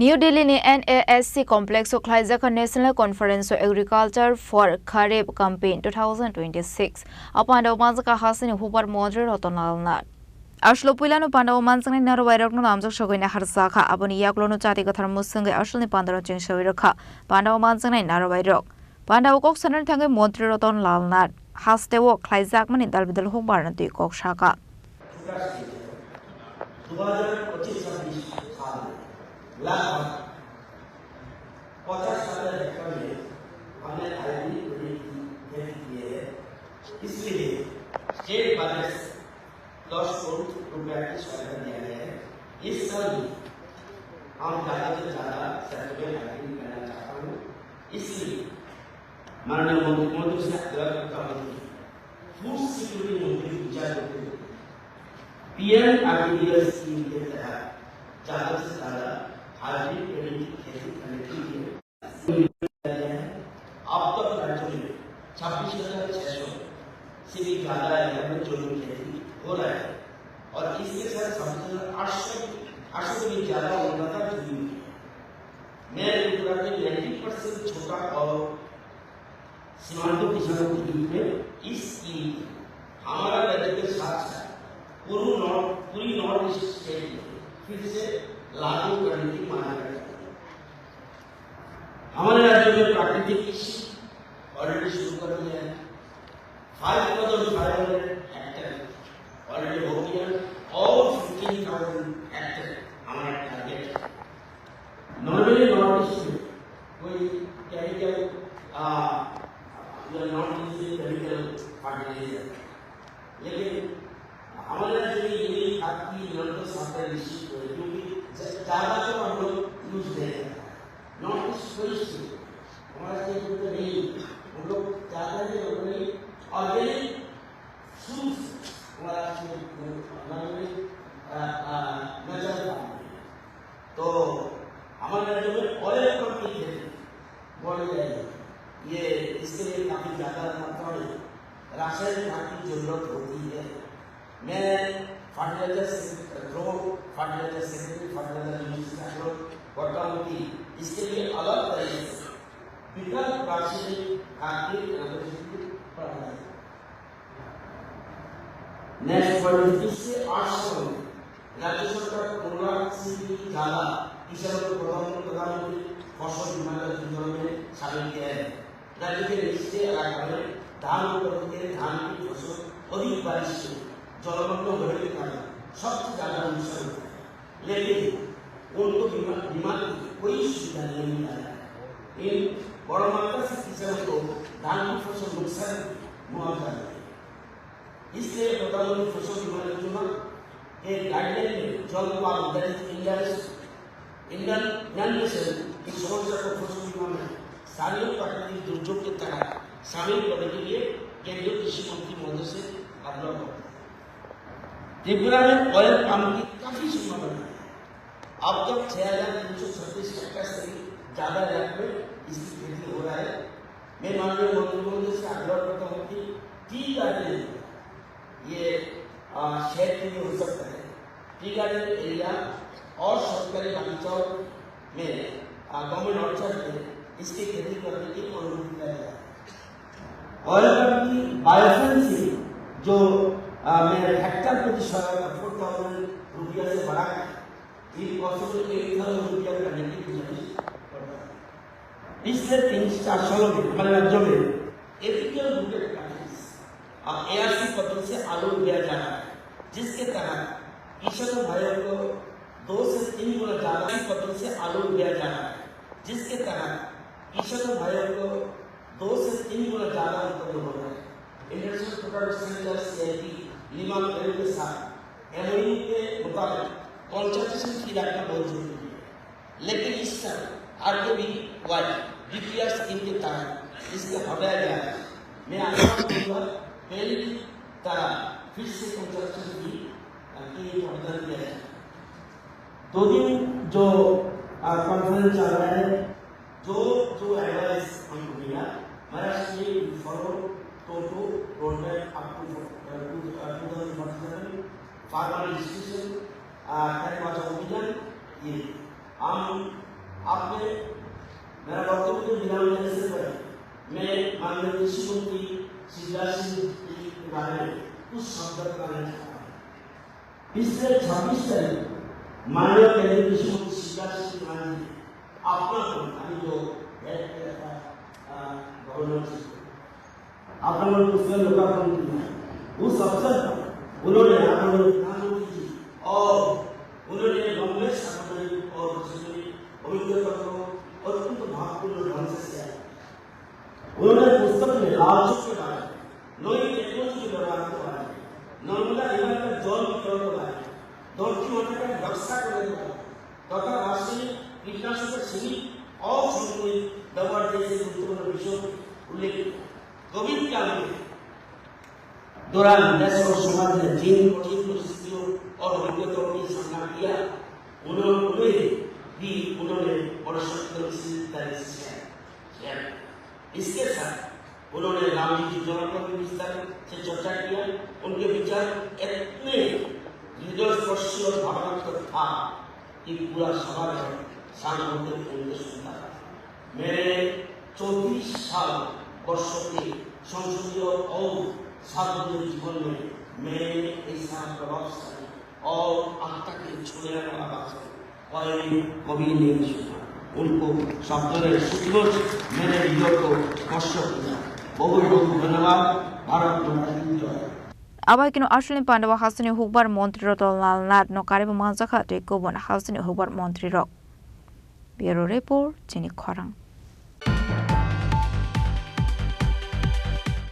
New Delhi ni NASC complex Khlaijaka National Conference of Agriculture for Kharif campaign 2026. Apanda Manzaka Hasini Hupar Modre Rotonalnat. Ashlo Pulano Panda Mansani Narwairok no Namzak Shogina Harsaka, Aboni Yaklono Chati Katarmusunga, Ashli Pandara Chinshaviraka, Panda Mansani Narwairok. Panda Kok Sanan Tanga Modre Roton Lalnat. Hastewo Khlaizakman in Dalvidal Hubar and Kok Shaka. लगभग 50 साल Hector में हमने ID खेती की है, इसलिए state budget 10 crore रुपए की स्वीकृति दिया गया है। इस साल हम ज़्यादा से ज़्यादा सेटलमेंट आईडी करना चाहता हूँ, इसलिए माननीय मुख्यमंत्री से आग्रह करता हूँ फूड सिक्योरिटी मंत्री विचार करते हुए पीएम स्कीम के तहत ज़्यादा से ज़्यादा हाइब्रिड खेती करने के लिए अब तक राज्य में 26,600 से भी ज्यादा एवं जोड़ी खेती हो रहा है और इसके साथ 800 से भी ज्यादा उन्नत जुड़ी हुई है। मैं गुजरात में 90% छोटा और सीमांत किसानों के बीच में इस स्कीम हमारा राज्य के साथ साथ पूरी नॉर्थ ईस्ट स्टेट में फिर से लागू करने की मांग करते हैं। हमारे राज्य में प्राकृतिक कृषि ऑलरेडी शुरू कर दिया है। 5,500 हेक्टर ऑलरेडी हो गया और 15,000 हेक्टर हमारा टारगेट है। नॉर्मली नॉर्थ ईस्ट में कोई chemical not using chemical fertiliser, लेकिन हमारे राज्य में ये खाद की निरंतर सप्लाई निश्चित हो क्योंकि ज़्यादा तो हम लोग यूज नहीं करते हैं। नॉट इस कोई हमारे स्टेट में नहीं, हम लोग ज़्यादा नहीं अपने ऑर्गेनिक फ्रूट्स हमारा नजर तो हमारे राज्य में ऑयल कंपनी खेती बढ़ जाएगी। ये इसके लिए काफ़ी ज़्यादा मात्रा में रासायनिक खाद की जरूरत होती है। मैं फर्टिलाइजर करता हूँ कि इसके लिए अलग तरीके से विकल्प रासायनिक खाद की पढ़ाई। नेक्स्ट पॉलिसी से 800 राज्य सरकार 15 लाख से भी ज्यादा किसानों को प्रधानमंत्री फसल बीमा योजना में शामिल किया है। राज्य के निचले इलाका में धान उत्पादन के धान की फसल अधिक बारिश से जलमग्न होने के कारण सबसे ज्यादा नुकसान होता है, लेकिन उनको बीमा की कोई सुविधा नहीं मिल रहा है। इन बड़ मात्रा से किसानों को धान की फसल नुकसान मुआवजा देते हैं। इसलिए प्रधानमंत्री फसल बीमा योजना के गाइडलाइन में जलवायु इंडियन नेशन की समस्या को फसल बीमा में स्थानीय प्राकृतिक दुर्योग के तहत शामिल करने के लिए केंद्रीय कृषि मंत्री महोदय से आग्रह करते हैं। त्रिपुरा में ऑयल पाम की काफी संभावना है। अब तक 6,336 हेक्टर से ज्यादा इलाके में इसकी खेती हो रहा है। मैं माननीय मुख्यमंत्री से आग्रह करता हूँ कि टी गार्डन ये शहर के लिए हो सकता है। टी गार्डन एरिया और सरकारी बागीचों में गवर्नमेंट ऑर्चर्ड में इसकी खेती करने की अनुमति दिया जाए। ऑयल पाम की बायोफेंसिंग जो मैं हेक्टर प्रति 4,000 रुपया से बढ़ा कर 1,000 रुपया करने की गुजारिश करता है। पिछले 3-4 सालों में हमारे राज्यों में एपीएल रूटेड प्रैक्टिस ARC पद्धति से आलू उगाया जा रहा है, जिसके तहत किसानों भाइयों को 2 से 3 गुना ज्यादा पद्धति से आलू उगाया जा रहा है, जिसके तहत किसानों भाइयों को 2 से 3 गुना ज्यादा उत्पन्न हो रहा है। International product centre CIP Lima Peru के साथ MOU के मुताबिक कॉन्ट्रैक्शन की रखना बहुत जरूरी है, लेकिन इस साल RKBY DPR स्कीम के तहत इसको हटाया गया है। मैं आशा करूंगा पहले की तरह फिर से कॉन्ट्रैक्शन की प्रदान किया जाए। 2 दिन जो कॉन्फ्रेंस चल रहा है, जो एडवाइस हमको मिला, महाराष्ट्र में फॉलो टोटो roadmap up to 2047 farmer registration अभियान ये आपने मेरा वक्तव्य को विराम देने से पहले मैं माननीय कृषि मंत्री शिवराज सिंह जी के बारे में कुछ शब्द कहना चाहता हूँ। पिछले 26 तारीख माननीय केंद्रीय कृषि मंत्री शिवराज सिंह चौहान जी अपना अभी जो गवर्नर आपने पुस्तक लोकार्पण किया, उस अवसर पर उन्होंने प्रधानमंत्री जी और उन्होंने कांग्रेस और अभिज्ञताओं और उनको महत्वपूर्ण ढंग से किया। उन्होंने पुस्तक में लालचों के बारे में, नई टेक्नोलॉजी के व्यवहार के बारे में, नर्मदा रिवर का जल वितरण के बारे में, धरती माता का रक्षा करने के बारे में तथा राष्ट्रीय कीटनाशक सीमित और संतुलित व्यवहार जैसे गुरुत्वपूर्ण विषयों का उल्लेख किया। कोविड काल में दौरान देश और समाज ने जिन कठिन परिस्थितियों और विपत्तियों का सामना किया, उन्होंने इसके साथ उन्होंने राम जी की जीवन पर विस्तार से चर्चा किया। उनके विचार इतने हृदयस्पर्शी और भावनात्मक था कि पूरा समाज शांत होकर उनको सुनता था। मेरे 34 साल वर्षों के संसदीय और सार्वजनिक जीवन में मैंने ऐसा प्रभावशाली और आत्मा के छूने वाला भाषण कभी नहीं सुना। उनको शब्दों ने सुखलोच मेरे हृदय को स्पर्श किया। बहुत बहुत धन्यवाद। भारत माता की जय। Abai kino Ashlin Pandawa Hasani Hubar Montri Rotol Nat no Karibu Manzaka Tekobon Hasani Hubar Montri Rock. Bureau Report, Jenny Korang.